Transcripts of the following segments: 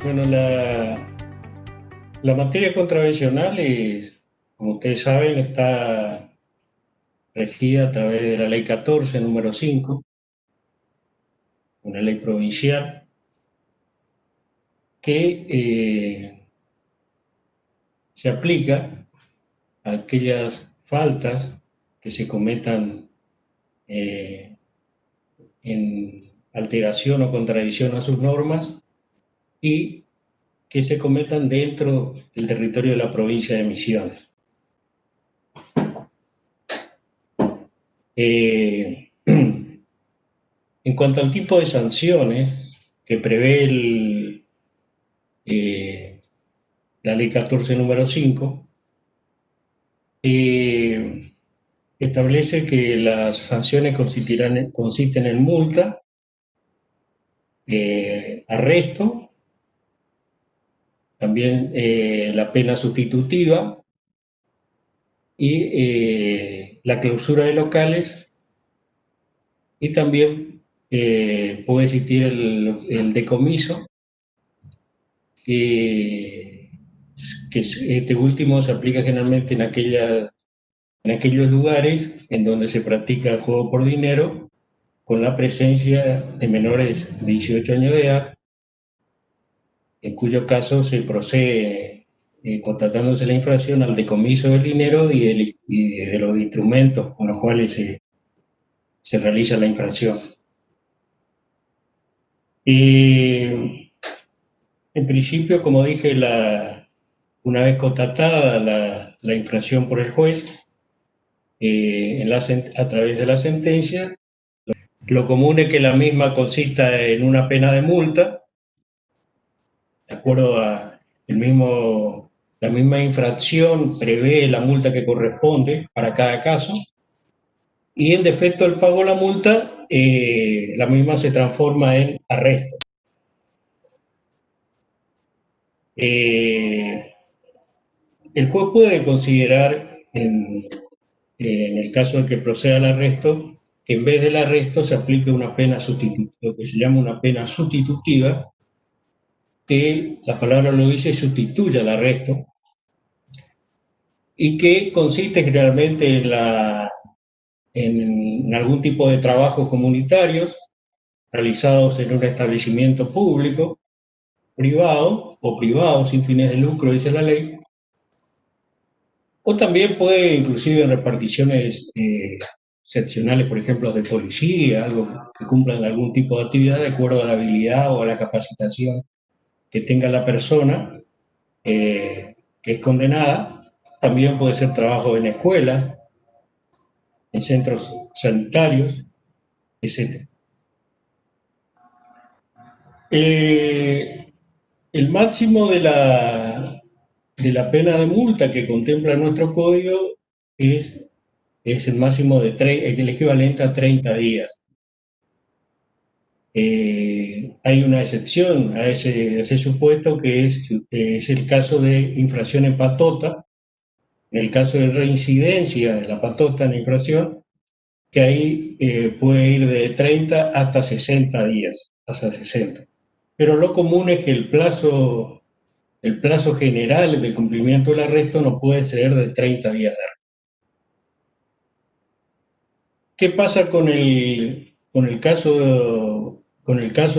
Bueno, la materia contravencional como ustedes saben, está regida a través de la Ley 14, número 5, una ley provincial que se aplica a aquellas faltas que se cometan eh, en alteración o contradicción a sus normas y que se cometan dentro del territorio de la provincia de Misiones. En cuanto al tipo de sanciones que prevé eh, la Ley 14, número 5, establece que las sanciones consisten en multa, arresto, también la pena sustitutiva y la clausura de locales, y también puede existir el decomiso, que este último se aplica generalmente en aquellos lugares en donde se practica el juego por dinero con la presencia de menores de 18 años de edad, en cuyo caso se procede, constatándose la infracción, al decomiso del dinero y de los instrumentos con los cuales se realiza la infracción. Y en principio, como dije, una vez constatada la infracción por el juez, a través de la sentencia, lo común es que la misma consista en una pena de multa, de acuerdo a la misma infracción prevé la multa que corresponde para cada caso, y en defecto del pago de la multa, la misma se transforma en arresto. Eh, el juez puede considerar, en el caso de que proceda al arresto, que en vez del arresto se aplique una pena sustitutiva, lo que se llama una pena sustitutiva, que la palabra lo dice, sustituye al arresto, y que consiste generalmente en algún tipo de trabajos comunitarios realizados en un establecimiento público, privado o privado sin fines de lucro, dice la ley, o también puede inclusive en reparticiones seccionales, por ejemplo, de policía, algo que cumplan algún tipo de actividad de acuerdo a la habilidad o a la capacitación que tenga la persona que es condenada. También puede ser trabajo en escuelas, en centros sanitarios, etc. El máximo de la pena de multa que contempla nuestro código es el máximo es el equivalente a 30 días. Hay una excepción a ese supuesto, que es el caso de infracción en patota. En el caso de reincidencia de la patota en la infracción, que ahí puede ir de 30 hasta 60 días, hasta 60. Pero lo común es que el plazo general del cumplimiento del arresto no puede ser de 30 días de arresto. ¿Qué pasa con el caso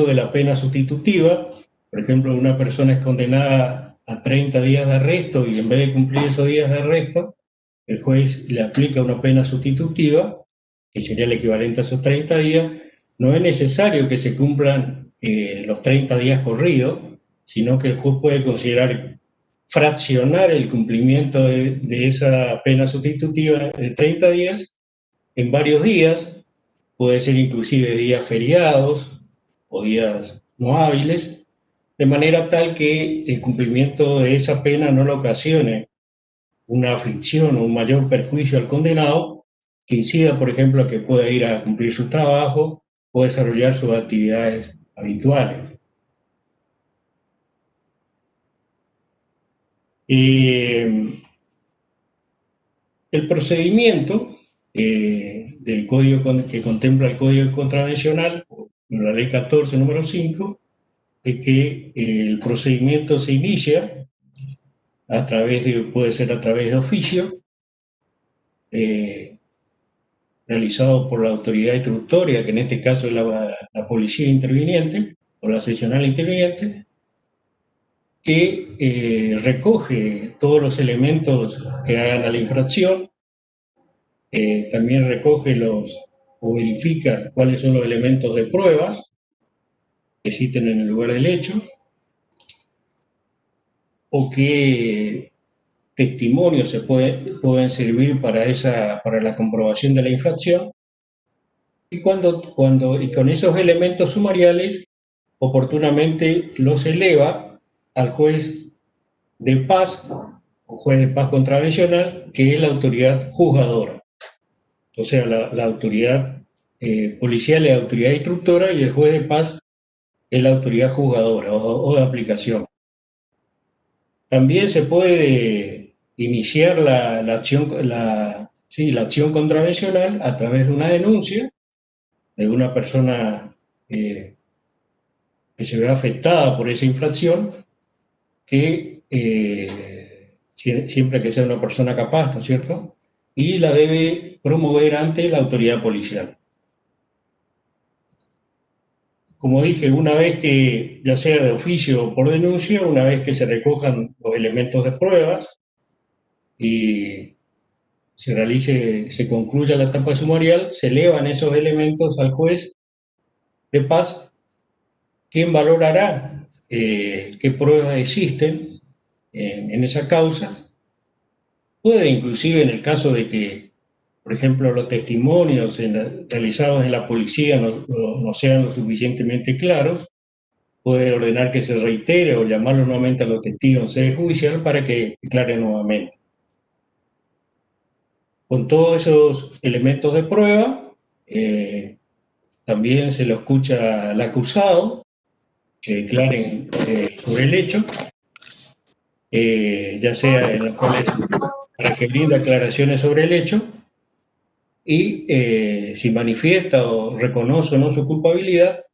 de la pena sustitutiva? Por ejemplo, una persona es condenada a 30 días de arresto y en vez de cumplir esos días de arresto, el juez le aplica una pena sustitutiva, que sería el equivalente a esos 30 días. No es necesario que se cumplan los 30 días corridos, sino que el juez puede considerar fraccionar el cumplimiento de esa pena sustitutiva de 30 días en varios días, puede ser inclusive días feriados o días no hábiles, de manera tal que el cumplimiento de esa pena no le ocasione una aflicción o un mayor perjuicio al condenado, que incida, por ejemplo, a que pueda ir a cumplir su trabajo o desarrollar sus actividades habituales. El procedimiento del código que contempla el Código Contravencional, la Ley 14, número 5, es que el procedimiento se inicia a través de, puede ser a través de oficio, eh, realizado por la autoridad instructoria, que en este caso es la policía interviniente o la seccional interviniente, que recoge todos los elementos que hagan a la infracción, también recoge o verifica cuáles son los elementos de pruebas que existen en el lugar del hecho, o qué testimonios pueden servir para la comprobación de la infracción, y con esos elementos sumariales oportunamente los eleva al juez de paz o juez de paz contravencional, que es la autoridad juzgadora. O sea, la autoridad policial es la autoridad instructora y el juez de paz es la autoridad juzgadora o de aplicación. También se puede iniciar la acción contravencional a través de una denuncia de una persona que se ve afectada por esa infracción, que siempre que sea una persona capaz, ¿no es cierto? Y la debe promover ante la autoridad policial. Como dije, una vez que, ya sea de oficio o por denuncia, una vez que se recojan los elementos de pruebas y se concluya la etapa sumarial, se elevan esos elementos al juez de paz, quien valorará qué pruebas existen en esa causa. Puede inclusive, en el caso de que, por ejemplo, los testimonios realizados en la policía no sean lo suficientemente claros, puede ordenar que se reitere o llamarlo nuevamente a los testigos en sede judicial para que declaren nuevamente. Con todos esos elementos de prueba, también se lo escucha al acusado, que declaren sobre el hecho, ya sea en los cuales, para que brinde aclaraciones sobre el hecho, y si manifiesta o reconoce o no su culpabilidad,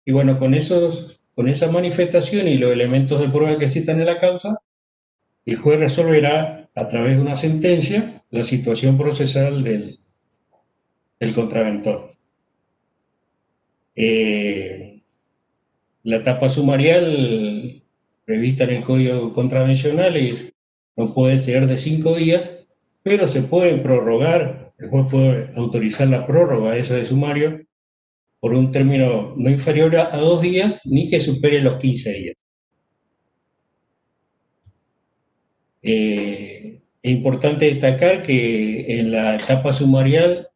y bueno, con esa manifestación y los elementos de prueba que existan en la causa, el juez resolverá a través de una sentencia la situación procesal del contraventor. La etapa sumarial prevista en el Código Contravencional no puede ser de 5 días, pero se puede prorrogar, el juez puede autorizar la prórroga esa de sumario por un término no inferior a 2 días ni que supere los 15 días. Es importante destacar que en la etapa sumarial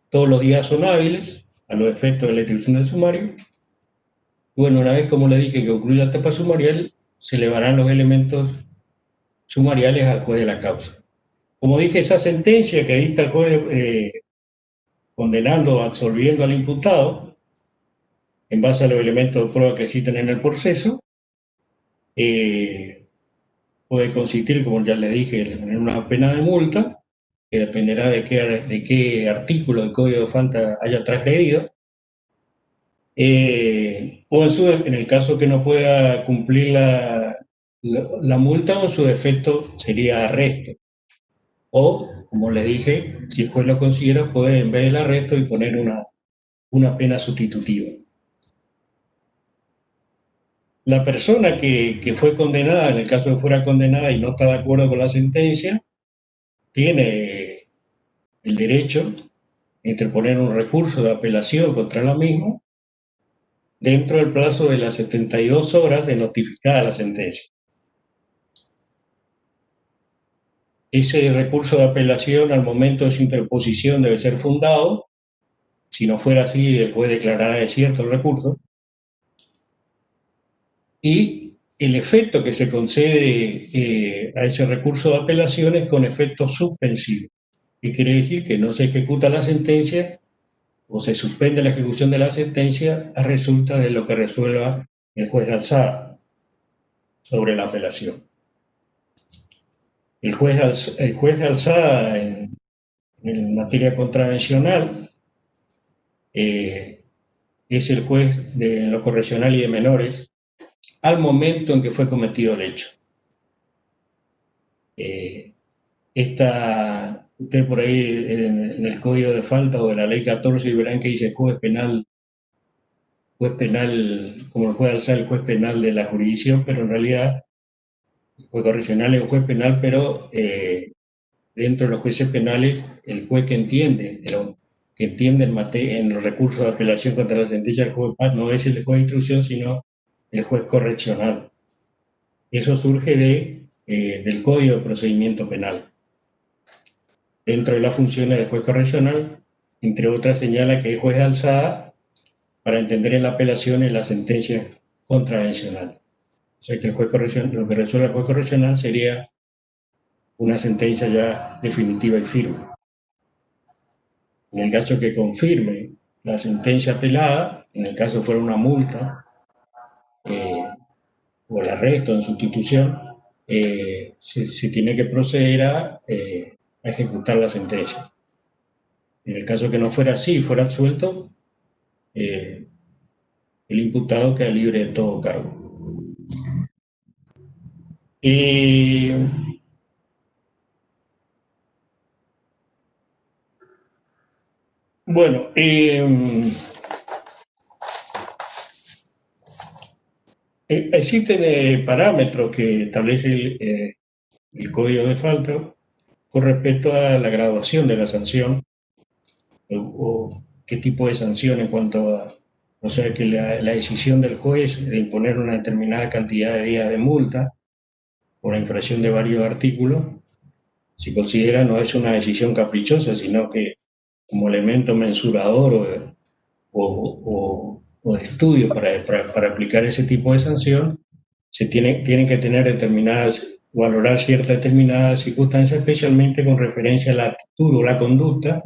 todos los días son hábiles a los efectos de la institución del sumario. Bueno, una vez, como le dije, que concluya la etapa sumarial, se elevarán los elementos sumariales al juez de la causa. Como dije, esa sentencia que dicta el juez condenando o absolviendo al imputado, en base a los elementos de prueba que existen en el proceso, puede consistir, como ya le dije, en una pena de multa, que dependerá de qué artículo del Código de Falta haya transgredido, o en el caso que no pueda cumplir la multa, o en su defecto sería arresto. O, como le dije, si el juez lo considera, puede en vez del arresto imponer una pena sustitutiva. La persona que fue condenada, en el caso de que fuera condenada y no está de acuerdo con la sentencia, tiene el derecho de interponer un recurso de apelación contra la misma dentro del plazo de las 72 horas de notificada la sentencia. Ese recurso de apelación, al momento de su interposición, debe ser fundado. Si no fuera así, el juez declarará desierto el recurso. Y el efecto que se concede a ese recurso de apelación es con efecto suspensivo, que quiere decir que no se ejecuta la sentencia o se suspende la ejecución de la sentencia a resulta de lo que resuelva el juez de alzada sobre la apelación. El juez de alzada en materia contravencional es el juez de lo correccional y de menores al momento en que fue cometido el hecho. Usted por ahí en el Código de Falta o de la Ley 14 verán que dice juez penal, como lo puede alzar el juez penal de la jurisdicción, pero en realidad el juez correccional es un juez penal, pero dentro de los jueces penales, el juez que entiende, en los recursos de apelación contra la sentencia del juez de paz no es el juez de instrucción, sino el juez correccional. Eso surge del Código de Procedimiento Penal. Dentro de las funciones del juez correccional, entre otras, señala que es juez de alzada para entender en la apelación en la sentencia contravencional. O sea que lo que resuelve el juez correccional sería una sentencia ya definitiva y firme. En el caso que confirme la sentencia apelada, en el caso fuera una multa o el arresto en sustitución, se tiene que proceder a ejecutar la sentencia. En el caso que no fuera así, fuera absuelto, el imputado queda libre de todo cargo. Bueno, existen parámetros que establece el Código de Falta con respecto a la graduación de la sanción o qué tipo de sanción en cuanto a, o sea, que la decisión del juez de imponer una determinada cantidad de días de multa por la infracción de varios artículos, se considera no es una decisión caprichosa, sino que como elemento mensurador o de estudio para aplicar ese tipo de sanción, tienen que tener valorar ciertas determinadas circunstancias, especialmente con referencia a la actitud o la conducta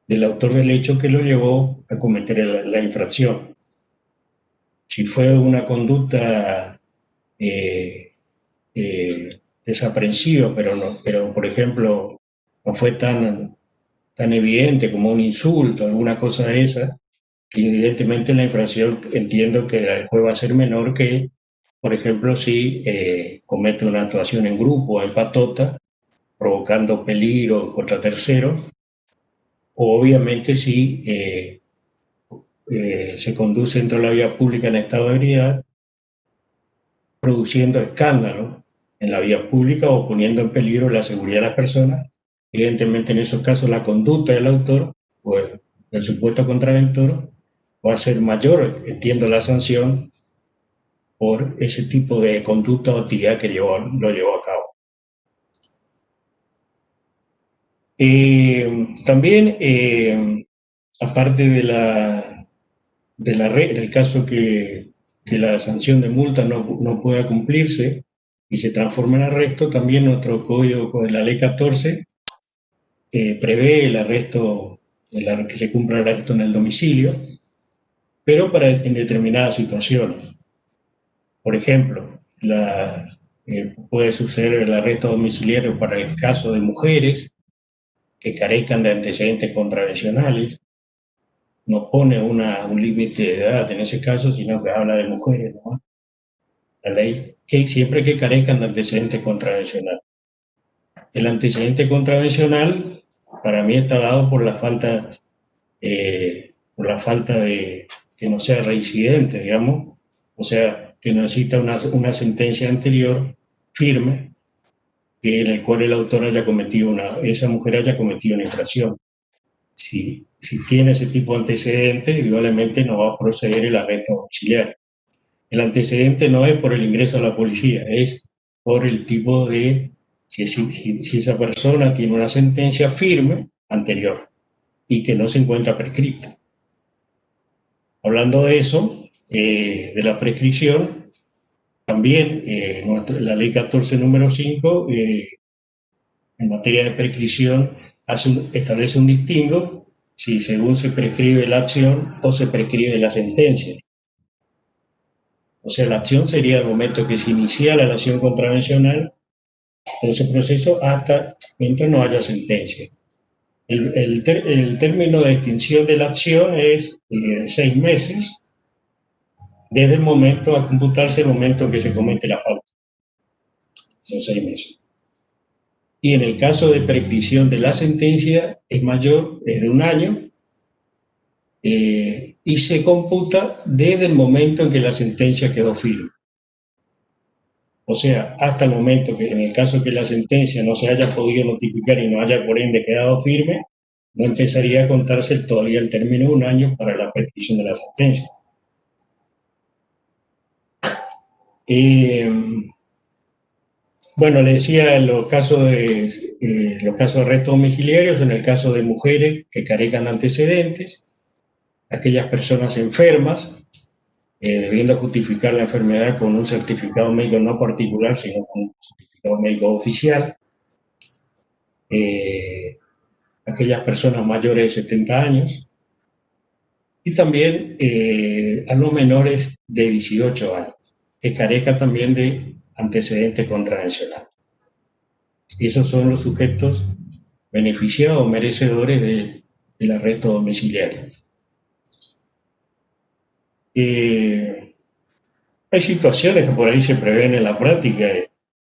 del autor del hecho que lo llevó a cometer la infracción. Si fue una conducta desaprensiva, pero por ejemplo no fue tan evidente como un insulto, alguna cosa de esa, que evidentemente la infracción entiendo que el juez va a ser menor que, por ejemplo, si comete una actuación en grupo, en patota, provocando peligro contra terceros, o obviamente si se conduce dentro de la vía pública en estado de ebriedad, produciendo escándalo en la vía pública o poniendo en peligro la seguridad de las personas. Evidentemente, en esos casos, la conducta del autor o el supuesto contraventor va a ser mayor, entiendo, la sanción por ese tipo de conducta o actividad que lo llevó a cabo. También, aparte en el caso que la sanción de multa no pueda cumplirse y se transforma en arresto, también nuestro código de la ley 14 prevé el arresto, que se cumpla el arresto en el domicilio, pero en determinadas situaciones. Por ejemplo, puede suceder el arresto domiciliario para el caso de mujeres que carezcan de antecedentes contravencionales. No pone un límite de edad en ese caso, sino que habla de mujeres, ¿no? La ley, que siempre que carezcan de antecedentes contravencionales. El antecedente contravencional, para mí, está dado por la falta de que no sea reincidente, digamos, o sea, que necesita una sentencia anterior firme en el cual el autor esa mujer haya cometido una infracción. Si tiene ese tipo de antecedentes, indudablemente no va a proceder el arresto domiciliario. El antecedente no es por el ingreso a la policía, es por el tipo de, si esa persona tiene una sentencia firme anterior y que no se encuentra prescrita. Hablando de eso, de la prescripción, también la ley 14 número 5, en materia de prescripción, establece un distingo si según se prescribe la acción o se prescribe la sentencia. O sea, la acción sería el momento que se inicia la acción contravencional, todo ese proceso hasta mientras no haya sentencia. El término de extinción de la acción es 6 meses, desde el momento a computarse el momento en que se comete la falta. Son 6 meses. Y en el caso de prescripción de la sentencia es mayor, es de 1 año, y se computa desde el momento en que la sentencia quedó firme. O sea, hasta el momento que, en el caso que la sentencia no se haya podido notificar y no haya por ende quedado firme, no empezaría a contarse todavía el término de 1 año para la prescripción de la sentencia. Bueno, le decía en los casos de arresto domiciliarios, en el caso de mujeres que carezcan de antecedentes, aquellas personas enfermas, debiendo justificar la enfermedad con un certificado médico no particular, sino con un certificado médico oficial, aquellas personas mayores de 70 años, y también a los menores de 18 años, que carezcan también de antecedentes contravencionales. Y esos son los sujetos beneficiados o merecedores del arresto domiciliario. Hay situaciones que por ahí se prevén en la práctica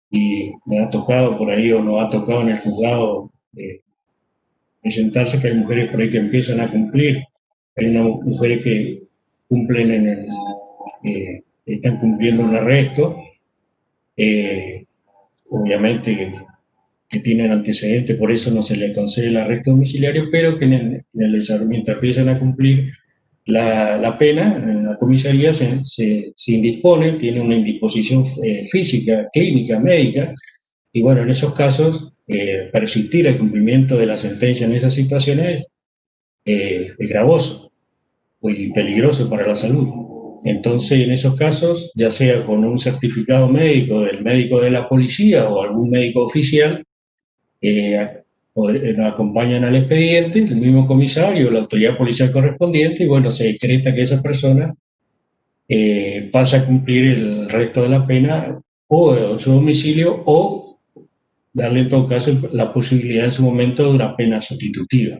y me ha tocado por ahí o no ha tocado en el juzgado presentarse que hay mujeres por ahí que empiezan a cumplir, hay mujeres que cumplen están cumpliendo un arresto, obviamente que tienen antecedentes, por eso no se les concede el arresto domiciliario, pero que mientras empiezan a cumplir la pena, en la comisaría se indispone, tiene una indisposición física, clínica, médica, y bueno, en esos casos, persistir el cumplimiento de la sentencia en esas situaciones es gravoso y peligroso para la salud. Entonces, en esos casos, ya sea con un certificado médico del médico de la policía o algún médico oficial, acompañan al expediente, el mismo comisario, la autoridad policial correspondiente, y bueno, se decreta que esa persona pasa a cumplir el resto de la pena o en su domicilio o darle en todo caso la posibilidad en su momento de una pena sustitutiva.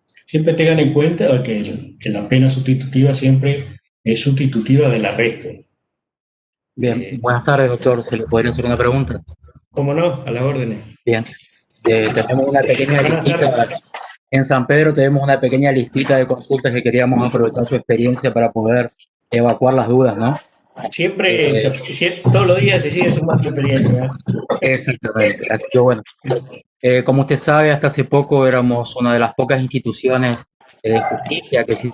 Siempre tengan en cuenta que la pena sustitutiva siempre es sustitutiva del arresto. Bien, buenas tardes, doctor. ¿Se le podría hacer una pregunta? ¿Cómo no? A las órdenes. Bien. Tenemos una pequeña listita. En San Pedro tenemos una pequeña listita de consultas que queríamos aprovechar su experiencia para poder evacuar las dudas, ¿no? Siempre, todos los días se sigue sumando experiencia. Exactamente. Así que bueno, como usted sabe, hasta hace poco éramos una de las pocas instituciones de justicia que sí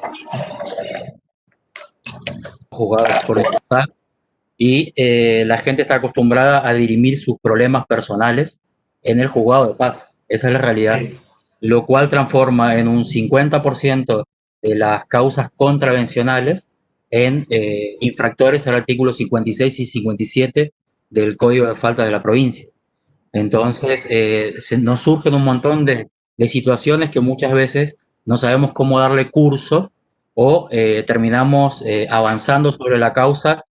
juzgados por el pasar y la gente está acostumbrada a dirimir sus problemas personales en el juzgado de paz. Esa es la realidad. Sí. Lo cual transforma en un 50% de las causas contravencionales en infractores al artículo 56 y 57 del Código de Faltas de la provincia. Entonces, nos surgen un montón de situaciones que muchas veces no sabemos cómo darle curso o terminamos avanzando sobre la causa,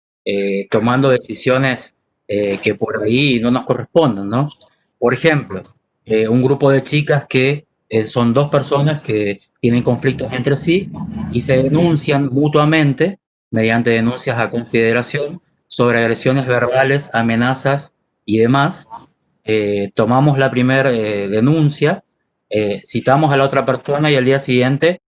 tomando decisiones que por ahí no nos corresponden, ¿no? Por ejemplo, un grupo de chicas que son dos personas que tienen conflictos entre sí y se denuncian mutuamente mediante denuncias a consideración sobre agresiones verbales, amenazas y demás. Tomamos la primera denuncia, citamos a la otra persona y al día siguiente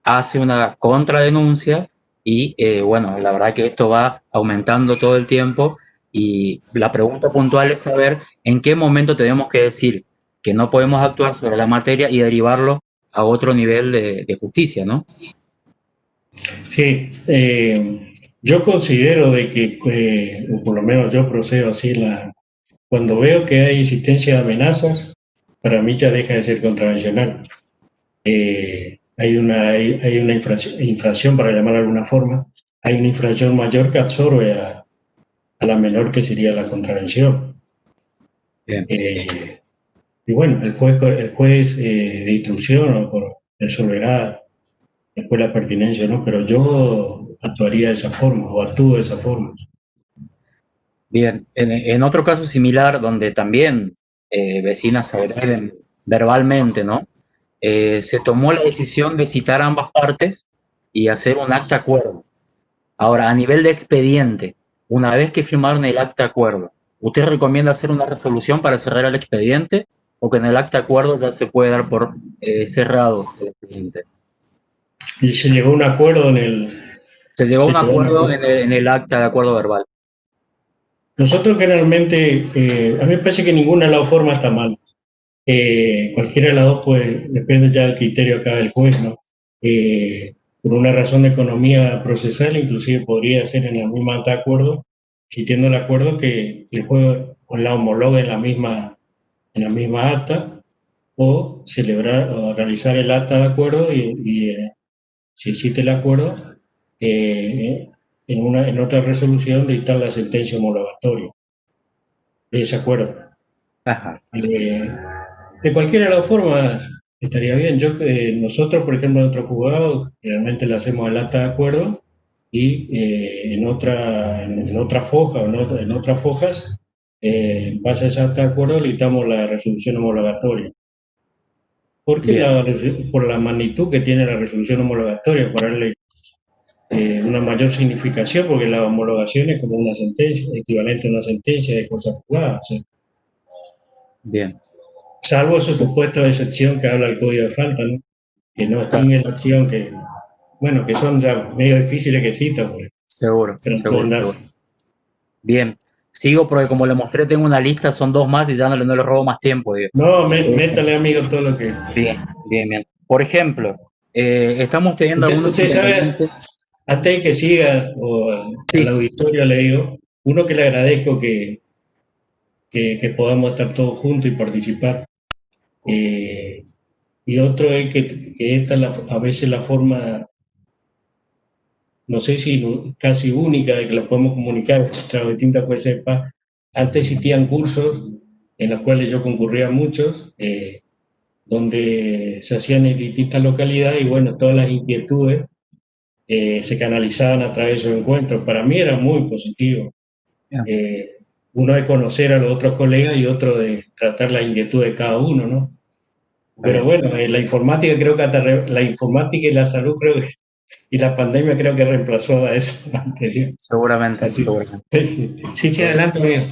hace una contradenuncia y bueno, la verdad que esto va aumentando todo el tiempo y la pregunta puntual es saber en qué momento tenemos que decir que no podemos actuar sobre la materia y derivarlo a otro nivel de justicia, ¿no? Sí, yo considero de que o por lo menos yo procedo así, cuando veo que hay existencia de amenazas, para mí ya deja de ser contravencional. Hay una infracción, para llamar de alguna forma, hay una infracción mayor que absorbe a la menor, que sería la contravención. Y bueno, el juez de instrucción resolverá después la pertinencia, ¿no? Pero yo actuaría de esa forma, o actúo de esa forma. Bien, en otro caso similar, donde también vecinas se agreden verbalmente, ¿no? Se tomó la decisión de citar a ambas partes y hacer un acta acuerdo. Ahora, a nivel de expediente, una vez que firmaron el acta acuerdo, ¿usted recomienda hacer una resolución para cerrar el expediente o que en el acta acuerdo ya se puede dar por cerrado el expediente? Y se llegó a un acuerdo en el... Se llegó a Se un llegó a un acuerdo acuerdo. en el acta de acuerdo verbal. Nosotros generalmente, a mí me parece que ninguna de las dos formas está mal. Cualquiera de las dos, pues, depende ya del criterio acá del juez, ¿no? Por una razón de economía procesal, inclusive podría ser en la misma acta de acuerdo, existiendo el acuerdo que el juez la homologue en la misma acta, o celebrar o realizar el acta de acuerdo y si existe el acuerdo, eh, en otra resolución dictar la sentencia homologatoria de ese acuerdo. Ajá. De cualquiera de las formas estaría bien. Nosotros, por ejemplo, en nuestro juzgado, generalmente le hacemos el acta de acuerdo y en otra foja o en otras fojas, en base a ese acta de acuerdo, le dictamos la resolución homologatoria. Porque Bien, por la magnitud que tiene la resolución homologatoria, por darle una mayor significación, porque la homologación es como una sentencia, equivalente a una sentencia de cosas juzgadas. O sea, bien. salvo esos supuestos de excepción que habla el Código de Falta, ¿no? Que no extingue la acción, que, bueno, que son ya medio difíciles que citan, porque Seguro, seguro, seguro. trascenderse. Bien. Sigo porque como le mostré, tengo una lista, son dos más y ya no le robo más tiempo. Digo. No, Eh, métale, amigo, todo lo que... bien, bien, bien. Por ejemplo, estamos teniendo algunos Usted sabe, inconvenientes. antes de que siga, o al Sí, auditorio le digo, uno que le agradezco que podamos estar todos juntos y participar. Eh, y otro es que esta es a veces la forma, no sé si casi única, de que la podemos comunicar entre las distintas jueces de paz. Antes existían cursos en los cuales yo concurría a muchos, donde se hacían en distintas localidades y bueno, todas las inquietudes se canalizaban a través de esos encuentros. Para mí era muy positivo. bien, Eh, Uno de conocer a los otros colegas y otro de tratar la inquietud de cada uno, ¿no? está Pero bien. bueno, la informática creo que la informática y la salud creo que, y la pandemia creo que reemplazó a eso anterior. Seguramente, Así. seguramente. Sí, sí, Eh, adelante, amigo.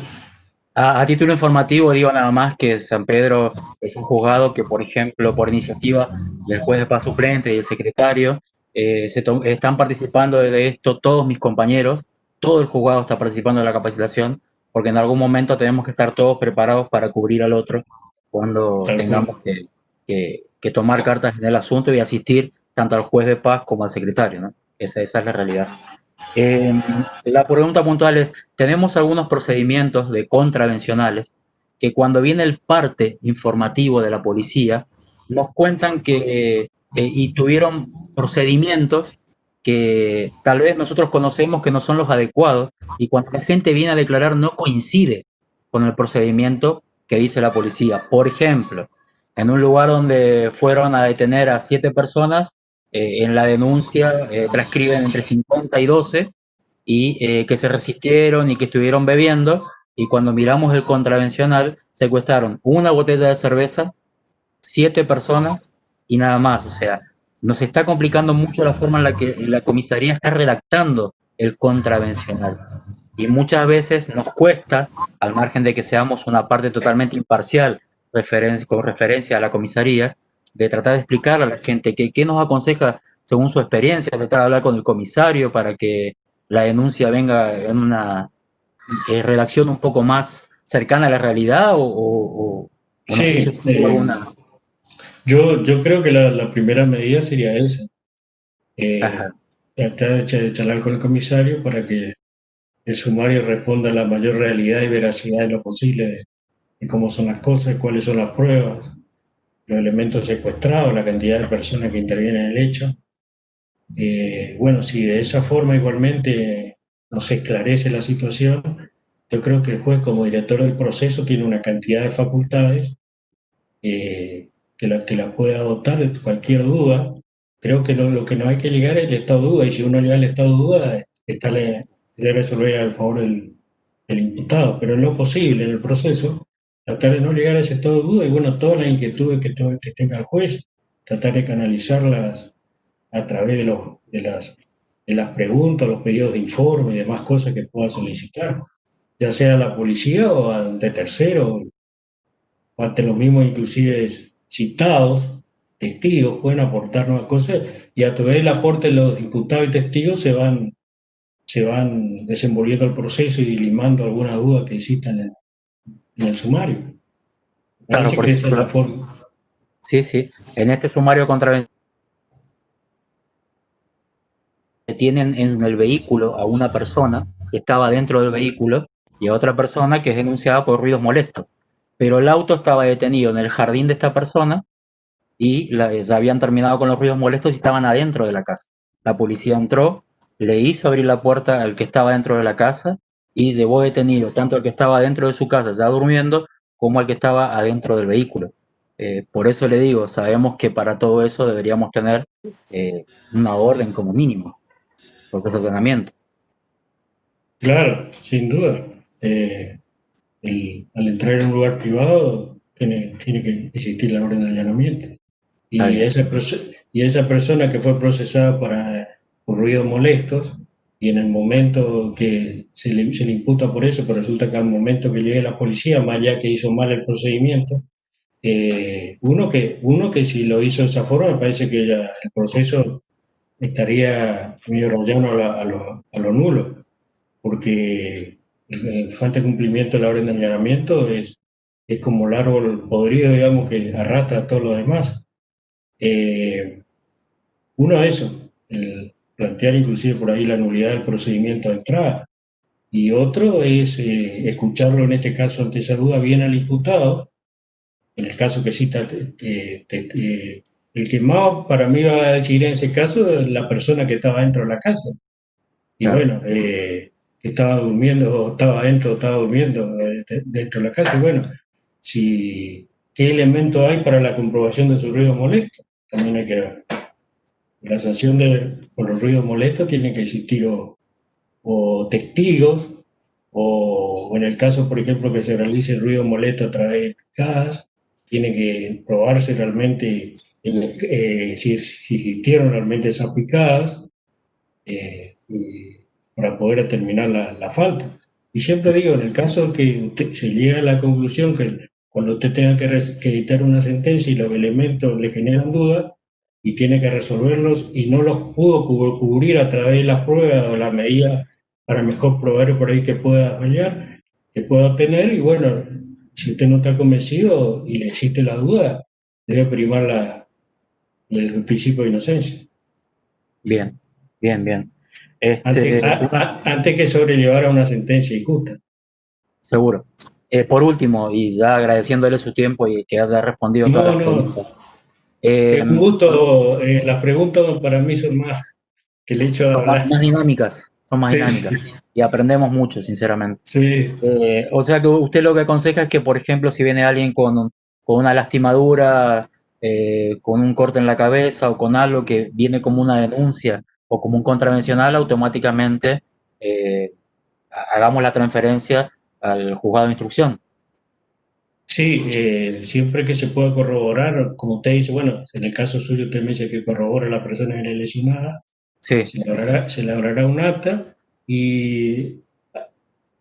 a título informativo digo nada más que San Pedro es un juzgado que, por ejemplo, por iniciativa del juez de paz suplente y el secretario, están participando de esto todos mis compañeros, todo el juzgado está participando de la capacitación, porque en algún momento tenemos que estar todos preparados para cubrir al otro cuando Tal cual. tengamos que tomar cartas en el asunto y asistir tanto al juez de paz como al secretario, ¿no? Esa es la realidad. La pregunta puntual es, tenemos algunos procedimientos de contravencionales que cuando viene el parte informativo de la policía, nos cuentan que y tuvieron procedimientos que tal vez nosotros conocemos que no son los adecuados y cuando la gente viene a declarar no coincide con el procedimiento que dice la policía. Por ejemplo, en un lugar donde fueron a detener a 7 personas, en la denuncia transcriben entre 50 y 12 y que se resistieron y que estuvieron bebiendo y cuando miramos el contravencional secuestraron una botella de cerveza, 7 personas y nada más. O sea, nos está complicando mucho la forma en la que la comisaría está redactando el contravencional y muchas veces nos cuesta, al margen de que seamos una parte totalmente imparcial con referencia a la comisaría, de tratar de explicarle a la gente qué nos aconseja según su experiencia, tratar de hablar con el comisario para que la denuncia venga en una redacción un poco más cercana a la realidad o no sé si Sí, usted tuvo alguna... yo creo que la primera medida sería esa. Ajá, Tratar de charlar con el comisario para que el sumario responda a la mayor realidad y veracidad de lo posible de cómo son las cosas, cuáles son las pruebas, los elementos secuestrados, la cantidad de personas que intervienen en el hecho. Bueno, si de esa forma igualmente no se esclarece la situación, yo creo que el juez como director del proceso tiene una cantidad de facultades que la puede adoptar cualquier duda. Creo que lo que no hay que ligar es el estado de duda, y si uno liga el estado de duda, debe resolver al favor del imputado, pero en lo posible en el proceso, tratar de no ligar ese estado de duda y bueno, todas las inquietudes que tenga el juez, tratar de canalizarlas a través de las preguntas, los pedidos de informe y demás cosas que pueda solicitar, ya sea a la policía o ante terceros, o ante los mismos inclusive citados, testigos, pueden aportar nuevas cosas y a través del aporte de los imputados y testigos se van desenvolviendo el proceso y limando algunas dudas que existan en el sumario. Claro, Parece por que esa es la ejemplo, forma. sí. En este sumario contravención tienen en el vehículo a una persona que estaba dentro del vehículo y a otra persona que es denunciada por ruidos molestos. Pero el auto estaba detenido en el jardín de esta persona y ya habían terminado con los ruidos molestos y estaban adentro de la casa. La policía entró, le hizo abrir la puerta al que estaba dentro de la casa y llevó detenido tanto al que estaba dentro de su casa ya durmiendo como al que estaba adentro del vehículo. Por eso le digo, sabemos que para todo eso deberíamos tener una orden como mínimo, porque es allanamiento. Claro, sin duda. Al entrar en un lugar privado tiene que existir la orden de allanamiento. Está Y bien, esa persona que fue procesada por ruidos molestos, y en el momento que se le imputa por eso, pero resulta que al momento que llegue la policía, más allá que hizo mal el procedimiento, uno que si lo hizo de esa forma, me parece que ya el proceso estaría medio rayano a lo nulo, porque falta de cumplimiento de la orden de allanamiento es como el árbol podrido, digamos, que arrastra a todo lo demás. Eh, Uno es eso, plantear inclusive por ahí la nulidad del procedimiento de entrada. Y otro es escucharlo, en este caso, ante esa duda, bien al imputado, en el caso que cita, el que más para mí va a decir en ese caso es la persona que estaba dentro de la casa. Y claro. bueno, que estaba durmiendo, o estaba adentro, o estaba durmiendo dentro de la casa. Y bueno, si, ¿qué elemento hay para la comprobación de su ruido molesto? También hay que ver. La sanción por los ruidos molestos tiene que existir o testigos, o en el caso, por ejemplo, que se realice el ruido molesto a través de picadas, tiene que probarse realmente si existieron realmente esas picadas para poder determinar la falta. Y siempre digo, en el caso que usted se llega a la conclusión que cuando usted tenga que dictar una sentencia y los elementos le generan duda y tiene que resolverlos y no los pudo cubrir a través de las pruebas o las medidas para mejor proveer por ahí que pueda fallar, que pueda obtener, y bueno, si usted no está convencido y le existe la duda, debe primar el principio de inocencia. Bien, bien. Antes que sobrellevar a una sentencia injusta. Seguro. Por último, y ya agradeciéndole su tiempo y que haya respondido todas No, las no, preguntas, eh, es un gusto. Las preguntas para mí son más que el hecho de son hablar. más dinámicas, son más Sí, dinámicas y aprendemos mucho, sinceramente. sí, O sea que usted lo que aconseja es que, por ejemplo, si viene alguien con una lastimadura, con un corte en la cabeza o con algo que viene como una denuncia o como un contravencional, automáticamente eh, hagamos la transferencia al juzgado de instrucción. sí, siempre que se pueda corroborar, como usted dice, bueno, en el caso suyo usted me dice que corrobora a la persona que le lesionada, Sí, se elaborará un acta y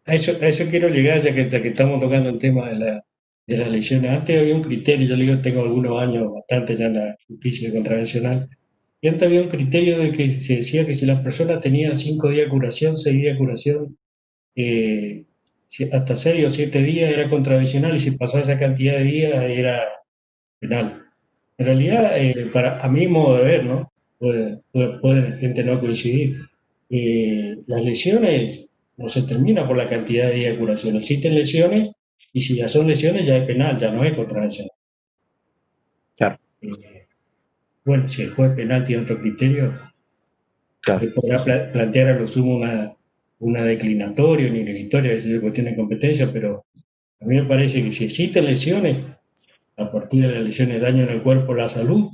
a eso quiero llegar, ya que estamos tocando el tema de las lesiones. Antes había un criterio, yo le digo, tengo algunos años bastante ya en la justicia contravencional, y antes había un criterio de que se decía que si la persona tenía 5 días de curación, 6 días de curación, hasta 6 o 7 días era contravencional, y si pasaba esa cantidad de días era penal. En realidad, a mi modo de ver, ¿no? Puede gente no coincidir. Las lesiones no se termina por la cantidad de días de curación. Existen lesiones y si ya son lesiones ya es penal, ya no es contravención. claro, Eh, bueno, si el juez penal tiene otro criterio, claro, él podrá plantear a lo sumo una declinatoria, una inhibitoria, es cuestión de competencia, pero a mí me parece que si existen lesiones, a partir de las lesiones de daño en el cuerpo, la salud,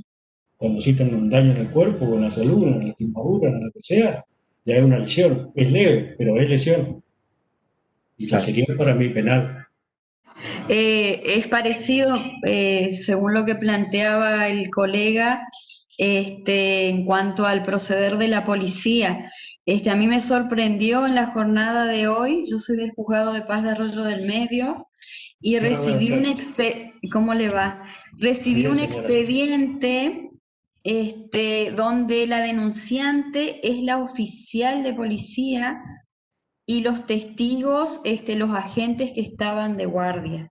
cuando citan un daño en el cuerpo o en la salud, en la lastimadura, en lo que sea, ya es una lesión. Es leve, pero es lesión. Y la claro. sería para mí penal. Es parecido, según lo que planteaba el colega, en cuanto al proceder de la policía. A mí me sorprendió en la jornada de hoy, yo soy del Juzgado de Paz de Arroyo del Medio, y Buenas recibí tardes. ¿cómo le va? Recibí Bien, un señora. expediente, donde la denunciante es la oficial de policía y los testigos, los agentes que estaban de guardia.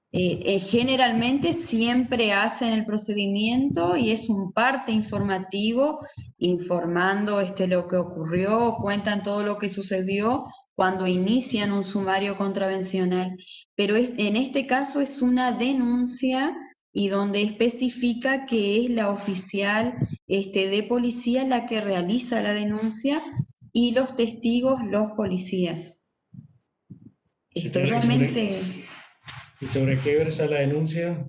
Generalmente siempre hacen el procedimiento y es un parte informativo, informando lo que ocurrió, cuentan todo lo que sucedió cuando inician un sumario contravencional. Pero en este caso es una denuncia y donde especifica que es la oficial de policía la que realiza la denuncia y los testigos los policías. Estoy Señora, realmente... ¿y sobre qué versa la denuncia?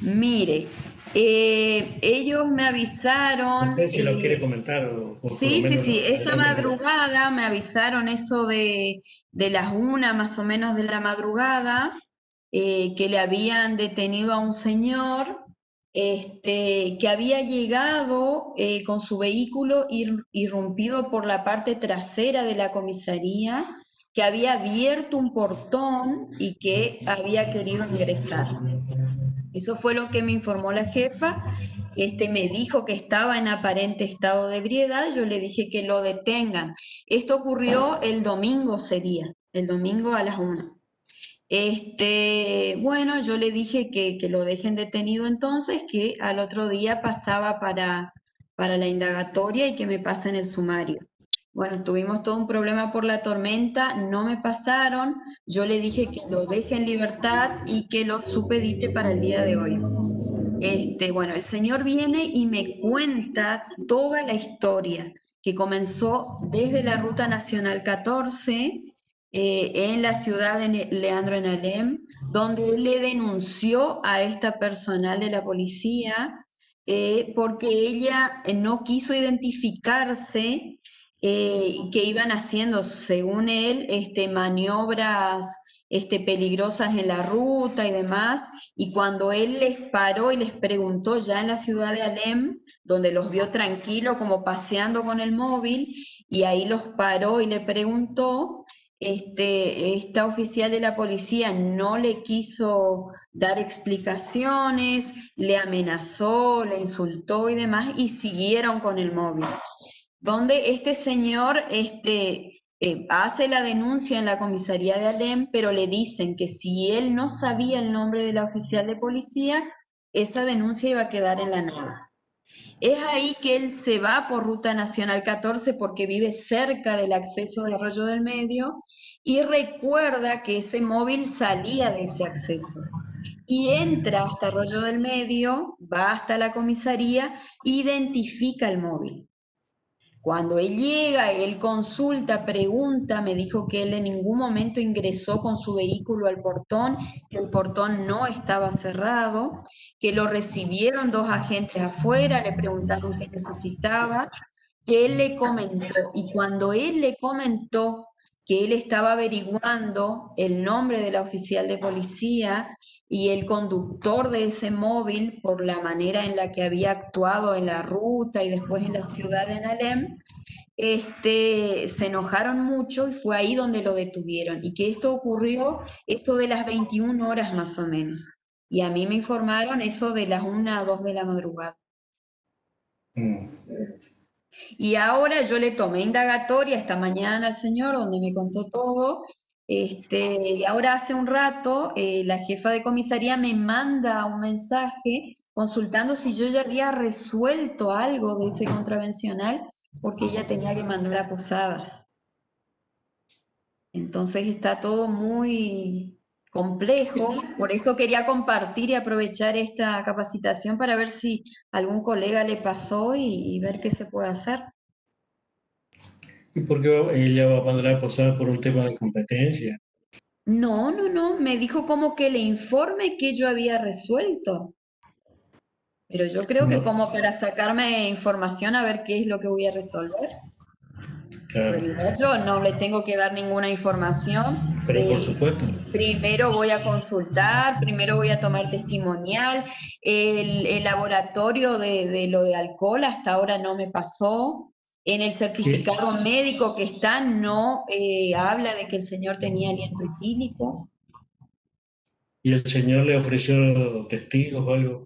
Mire, ellos me No avisaron, sé si lo quiere comentar o por lo sí, sí, menos sí, esta adelánteme. madrugada me avisaron eso de las 1 más o menos de la madrugada, que le habían detenido a un señor, que había llegado con su vehículo irrumpido por la parte trasera de la comisaría, que había abierto un portón y que había querido ingresar. Eso fue lo que me informó la jefa. Me dijo que estaba en aparente estado de ebriedad. Yo le dije que lo detengan. Esto ocurrió el domingo, sería, el domingo a las 1. Bueno, yo le dije que lo dejen detenido entonces, que al otro día pasaba para la indagatoria y que me pasen el sumario. Bueno, tuvimos todo un problema por la tormenta, no me pasaron, yo le dije que lo deje en libertad y que lo supedite para el día de hoy. Bueno, el señor viene y me cuenta toda la historia que comenzó desde la Ruta Nacional 14, en la ciudad de Leandro en Alem, donde él le denunció a esta personal de la policía, porque ella no quiso identificarse, que iban haciendo, según él, maniobras peligrosas en la ruta y demás, y cuando él les paró y les preguntó ya en la ciudad de Alem, donde los vio tranquilo como paseando con el móvil, y ahí los paró y le preguntó, esta oficial de la policía no le quiso dar explicaciones, le amenazó, le insultó y demás, y siguieron con el móvil. Donde este señor hace la denuncia en la comisaría de Alem, pero le dicen que si él no sabía el nombre de la oficial de policía, esa denuncia iba a quedar en la nada. Es ahí que él se va por Ruta Nacional 14 porque vive cerca del acceso de Arroyo del Medio y recuerda que ese móvil salía de ese acceso. Y entra hasta Arroyo del Medio, va hasta la comisaría, identifica el móvil. Cuando él llega, él consulta, pregunta, me dijo que él en ningún momento ingresó con su vehículo al portón, que el portón no estaba cerrado, que lo recibieron dos agentes afuera, le preguntaron qué necesitaba, que él le comentó, y cuando él le comentó que él estaba averiguando el nombre de la oficial de policía y el conductor de ese móvil por la manera en la que había actuado en la ruta y después en la ciudad de Nalem, se enojaron mucho y fue ahí donde lo detuvieron. Y que esto ocurrió eso de las 21 horas más o menos. Y a mí me informaron eso de las 1 a 2 de la madrugada. Mm. Y ahora yo le tomé indagatoria esta mañana al señor, donde me contó todo. Y ahora hace un rato, la jefa de comisaría me manda un mensaje consultando si yo ya había resuelto algo de ese contravencional, porque ella tenía que mandar a Posadas. Entonces está todo muy complejo, por eso quería compartir y aprovechar esta capacitación para ver si algún colega le pasó y ver qué se puede hacer. ¿Y por qué ella va a mandar a posar por un tema de competencia? No, no, no, me dijo como que le informe que yo había resuelto, pero yo creo que No, como para sacarme información a ver qué es lo que voy a resolver. En claro. realidad yo no le tengo que dar ninguna información. Pero por supuesto, Primero voy a consultar, primero voy a tomar testimonial. El laboratorio de lo de alcohol hasta ahora no me pasó. En el ¿qué? certificado médico que está no habla de que el señor tenía aliento etílico. ¿Y el señor le ofreció testigos o algo?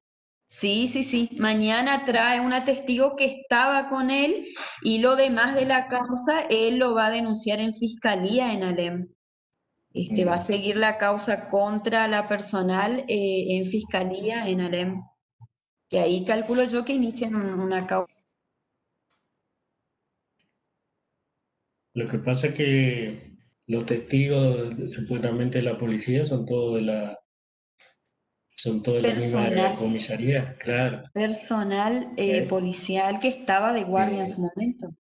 Sí, sí, sí. Mañana trae una testigo que estaba con él y lo demás de la causa él lo va a denunciar en fiscalía en Alem. Va a Mm. seguir la causa contra la personal en fiscalía en Alem. Que ahí calculo yo que inician una causa. Lo que pasa es que los testigos, supuestamente de la policía, son todos de la misma de la Personal, comisaría, claro. personal Eh, policial que estaba de guardia en eh, su momento.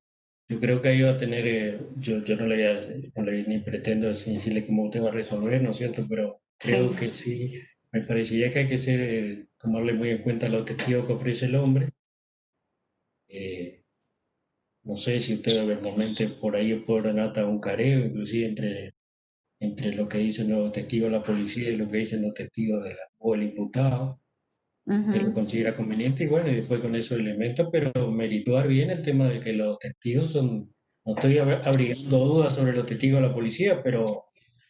yo creo que ahí va a tener, yo no le voy ni pretendo decirle cómo usted va a resolver, ¿no es cierto? Pero creo Sí. que sí, me parecería que hay que tomarle muy en cuenta los testigos que ofrece el hombre. Eh, no sé si usted eventualmente por ahí podrán hasta un careo, inclusive entre lo que dicen los testigos de la policía y lo que dicen los testigos o el imputado. Usted lo Ujú. considera conveniente y bueno, y después con esos elementos, pero merituar bien el tema de que los testigos son, no estoy abrigando dudas sobre los testigos de la policía, pero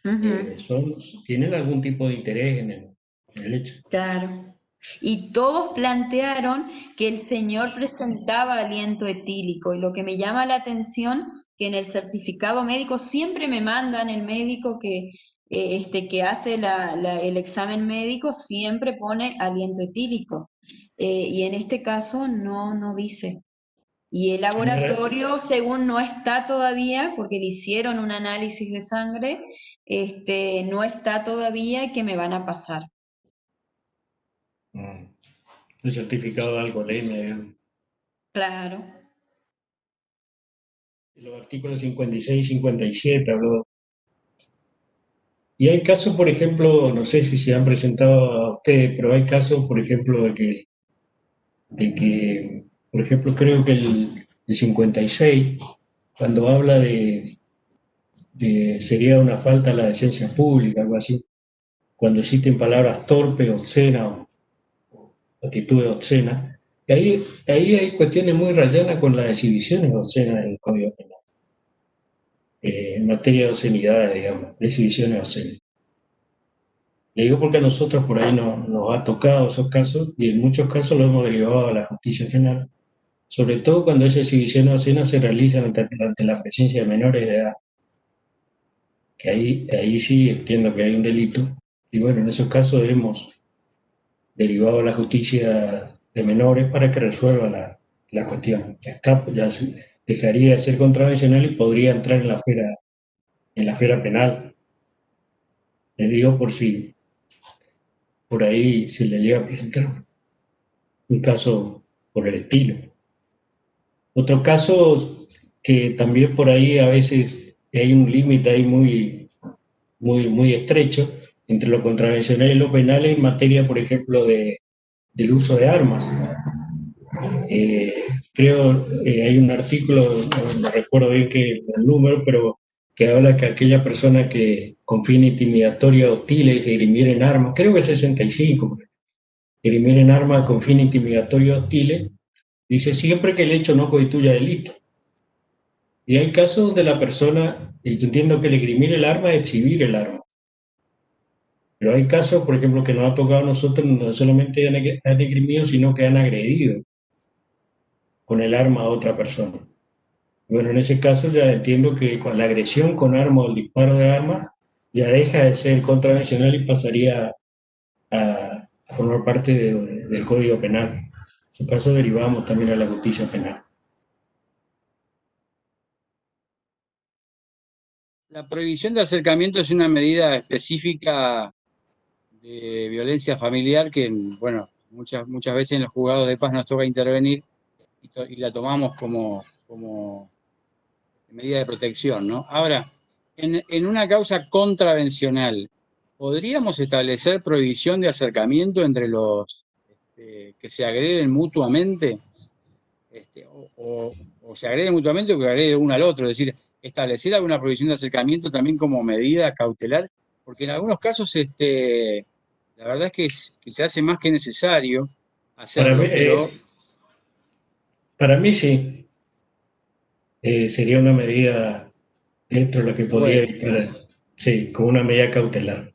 Ujú. son, tienen algún tipo de interés en el hecho. Claro. Y todos plantearon que el señor presentaba aliento etílico. Y lo que me llama la atención, que en el certificado médico siempre me mandan el médico que hace el examen médico, siempre pone aliento etílico. Y en este caso no dice. Y el Señora, laboratorio, según no está todavía, porque le hicieron un análisis de sangre, no está todavía y que me van a pasar. mm, el certificado de alcoholemia, digamos. Claro. Los artículos 56 y 57 habló. Y hay casos, por ejemplo, no sé si se han presentado a ustedes, pero hay casos, por ejemplo, de que, por ejemplo, creo que el 56, cuando habla sería una falta a la decencia pública, algo así, cuando existen palabras torpe, obscena o actitudes obscenas, y ahí hay cuestiones muy rayanas con las exhibiciones obscenas del Código Penal, en materia de obscenidades, digamos, exhibiciones obscenas. Le digo porque a nosotros por ahí nos ha tocado esos casos y en muchos casos lo hemos derivado a la justicia penal, sobre todo cuando esas exhibiciones obscenas se realizan ante la presencia de menores de edad, que ahí sí entiendo que hay un delito. Y bueno, en esos casos hemos derivado a la justicia de menores para que resuelva la cuestión. Ya dejaría de ser contravencional y podría entrar en la esfera penal. Le digo por si por ahí se le llega a presentar un caso por el estilo. Otro caso que también por ahí a veces hay un límite ahí muy estrecho entre lo contravencional y lo penal en materia, por ejemplo, del uso de armas. Eh, creo hay un artículo, no recuerdo bien el número, pero que habla que aquella persona que con fin intimidatorio hostiles se dirimieren armas, creo que es 65, dirimieren armas con fin intimidatorio hostiles, dice siempre que el hecho no constituya delito. Y hay casos donde la persona, y yo entiendo que el esgrimir el arma es exhibir el arma. Pero hay casos, por ejemplo, que nos ha tocado a nosotros, no solamente han esgrimido, sino que han agredido con el arma a otra persona. Bueno, en ese caso ya entiendo que con la agresión con arma o el disparo de arma ya deja de ser contravencional y pasaría a formar parte del Código Penal. En su caso derivamos también a la justicia penal. La prohibición de acercamiento es una medida específica de violencia familiar que, bueno, muchas veces en los juzgados de paz nos toca intervenir y la tomamos como medida de protección, ¿no? Ahora, en una causa contravencional, ¿podríamos establecer prohibición de acercamiento entre los que se agreden mutuamente? o se agrede mutuamente o que agrede uno al otro, es decir, establecer alguna prohibición de acercamiento también como medida cautelar, porque en algunos casos la verdad es que se hace más que necesario hacerlo, pero... Para mí sí, sería una medida dentro de lo que podría evitar, sí, como una medida cautelar.